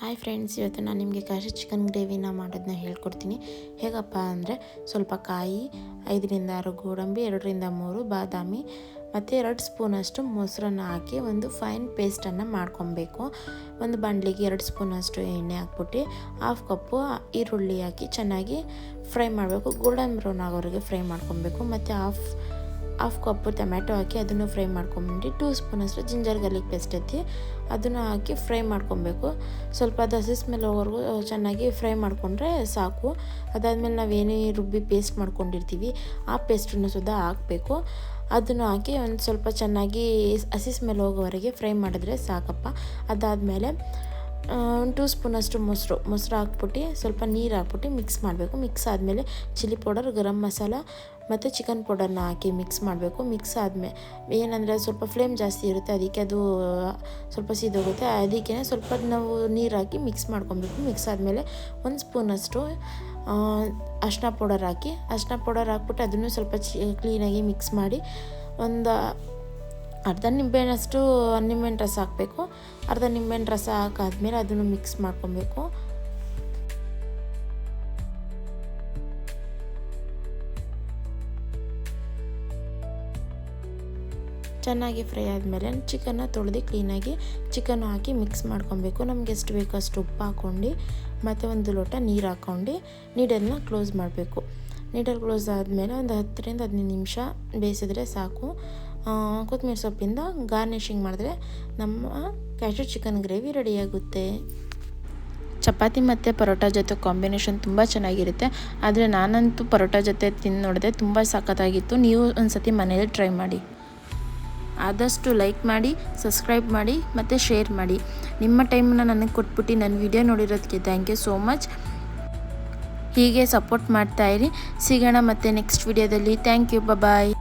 Hi friends, ಇವತ್ತು ನಾನು ನಿಮಗೆ ಕಾಶಿ ಚಿಕನ್ ಗ್ರೇವಿನ ಮಾಡೋದನ್ನ ಹೇಳ್ಕೊಡ್ತೀನಿ. ಹೇಗಪ್ಪ ಅಂದರೆ ಸ್ವಲ್ಪ ಕಾಯಿ, 5-6 ಗೋಡಂಬಿ, 2-3 ಬಾದಾಮಿ ಮತ್ತು 2 ಸ್ಪೂನಷ್ಟು ಮೊಸರನ್ನು ಹಾಕಿ ಒಂದು ಫೈನ್ ಪೇಸ್ಟನ್ನು ಮಾಡ್ಕೊಬೇಕು. ಒಂದು ಬಾಣಲಿಗೆ 2 ಸ್ಪೂನಷ್ಟು ಎಣ್ಣೆ ಹಾಕ್ಬಿಟ್ಟು 1/2 ಕಪ್ಪು ಈರುಳ್ಳಿ ಹಾಕಿ ಚೆನ್ನಾಗಿ ಫ್ರೈ ಮಾಡಬೇಕು. ಗೋಲ್ಡನ್ ಬ್ರೌನ್ ಆಗೋವರೆಗೆ ಫ್ರೈ ಮಾಡ್ಕೊಬೇಕು. ಮತ್ತು ಹಾಫ್ ಕಪ್ಪು ಟೊಮ್ಯಾಟೊ ಹಾಕಿ ಅದನ್ನು ಫ್ರೈ ಮಾಡ್ಕೊಂಬಿಟ್ಟು 2 ಸ್ಪೂನಷ್ಟು ಜಿಂಜರ್ ಗಾರ್ಲಿಕ್ ಪೇಸ್ಟ್ ಐತಿ ಅದನ್ನು ಹಾಕಿ ಫ್ರೈ ಮಾಡ್ಕೊಬೇಕು. ಸ್ವಲ್ಪ ಅದು ಹಸಿ ಸ್ಮೆಲ್ ಹೋಗೋವರೆಗೂ ಚೆನ್ನಾಗಿ ಫ್ರೈ ಮಾಡಿಕೊಂಡ್ರೆ ಸಾಕು. ಅದಾದಮೇಲೆ ನಾವೇನೇ ರುಬ್ಬಿ ಪೇಸ್ಟ್ ಮಾಡ್ಕೊಂಡಿರ್ತೀವಿ ಆ ಪೇಸ್ಟನ್ನು ಸುದಾ ಹಾಕಬೇಕು. ಅದನ್ನು ಹಾಕಿ ಒಂದು ಸ್ವಲ್ಪ ಚೆನ್ನಾಗಿ ಹಸಿ ಸ್ಮೆಲ್ ಹೋಗೋವರೆಗೆ ಫ್ರೈ ಮಾಡಿದ್ರೆ ಸಾಕಪ್ಪ. ಅದಾದಮೇಲೆ 2 ಸ್ಪೂನಷ್ಟು ಮೊಸರು ಹಾಕ್ಬಿಟ್ಟು ಸ್ವಲ್ಪ ನೀರು ಹಾಕ್ಬಿಟ್ಟು ಮಿಕ್ಸ್ ಮಾಡಬೇಕು. ಮಿಕ್ಸ್ ಆದಮೇಲೆ ಚಿಲ್ಲಿ ಪೌಡರ್, ಗರಂ ಮಸಾಲ ಮತ್ತು ಚಿಕನ್ ಪೌಡರ್ನ ಹಾಕಿ ಮಿಕ್ಸ್ ಮಾಡಬೇಕು. ಮಿಕ್ಸ್ ಆದಮೇಲೆ ಏನಂದರೆ ಸ್ವಲ್ಪ ಫ್ಲೇಮ್ ಜಾಸ್ತಿ ಇರುತ್ತೆ, ಅದಕ್ಕೆ ಅದು ಸ್ವಲ್ಪ ಸೀದೋಗುತ್ತೆ. ಅದಕ್ಕೆ ಸ್ವಲ್ಪ ನಾವು ನೀರು ಹಾಕಿ ಮಿಕ್ಸ್ ಮಾಡ್ಕೊಬೇಕು. ಮಿಕ್ಸ್ ಆದಮೇಲೆ 1 ಸ್ಪೂನಷ್ಟು ಅರಿಶಿನ ಪೌಡರ್ ಹಾಕ್ಬಿಟ್ಟು ಅದನ್ನು ಸ್ವಲ್ಪ ಕ್ಲೀನಾಗಿ ಮಿಕ್ಸ್ ಮಾಡಿ ಒಂದು ಅರ್ಧ ನಿಂಬೆಹಣ್ಣಷ್ಟು ನಿಂಬೆಹಣ್ಣು ರಸ ಹಾಕಬೇಕು. ಅರ್ಧ ನಿಂಬೆಹಣ್ಣು ರಸ ಹಾಕಾದ್ಮೇಲೆ ಅದನ್ನು ಮಿಕ್ಸ್ ಮಾಡ್ಕೊಬೇಕು. ಚೆನ್ನಾಗಿ ಫ್ರೈ ಆದಮೇಲೆ ಚಿಕನ್ನ ತೊಳೆದು ಕ್ಲೀನಾಗಿ ಚಿಕನ್ ಹಾಕಿ ಮಿಕ್ಸ್ ಮಾಡ್ಕೊಬೇಕು. ನಮಗೆ ಎಷ್ಟು ಬೇಕೋ ಅಷ್ಟು ಉಪ್ಪು ಹಾಕ್ಕೊಂಡು ಮತ್ತು 1 ಲೋಟ ನೀರು ಹಾಕ್ಕೊಂಡು ನೀಡನ್ನು ಕ್ಲೋಸ್ ಮಾಡಬೇಕು. ನೀಡಲ್ಲಿ ಕ್ಲೋಸ್ ಆದಮೇಲೆ ಒಂದು 10-15 ನಿಮಿಷ ಬೇಯಿಸಿದ್ರೆ ಸಾಕು. ಕೊತ್ತಂಬರಿ ಸೊಪ್ಪಿಂದ ಗಾರ್ನಿಷಿಂಗ್ ಮಾಡಿದ್ರೆ ನಮ್ಮ ಕ್ಯಾಶ್ಯೂ ಚಿಕನ್ ಗ್ರೇವಿ ರೆಡಿಯಾಗುತ್ತೆ. ಚಪಾತಿ ಮತ್ತು ಪರೋಟ ಜೊತೆ ಕಾಂಬಿನೇಷನ್ ತುಂಬ ಚೆನ್ನಾಗಿರುತ್ತೆ. ಆದರೆ ನಾನಂತೂ ಪರೋಟ ಜೊತೆ ತಿಂದು ನೋಡಿದೆ, ತುಂಬ ಸಖತ್ತಾಗಿತ್ತು. ನೀವು ಒಂದು ಸತಿ ಮನೇಲಿ ಟ್ರೈ ಮಾಡಿ. ಆದಷ್ಟು ಲೈಕ್ ಮಾಡಿ, ಸಬ್ಸ್ಕ್ರೈಬ್ ಮಾಡಿ ಮತ್ತು ಶೇರ್ ಮಾಡಿ. ನಿಮ್ಮ ಟೈಮನ್ನು ನನಗೆ ಕೊಟ್ಬಿಟ್ಟು ನನ್ನ ವಿಡಿಯೋ ನೋಡಿರೋದಕ್ಕೆ ಥ್ಯಾಂಕ್ ಯು ಸೋ ಮಚ್. ಹೀಗೆ ಸಪೋರ್ಟ್ ಮಾಡ್ತಾಯಿರಿ. ಸಿಗೋಣ ಮತ್ತೆ ನೆಕ್ಸ್ಟ್ ವಿಡಿಯೋದಲ್ಲಿ. Thank you, bye.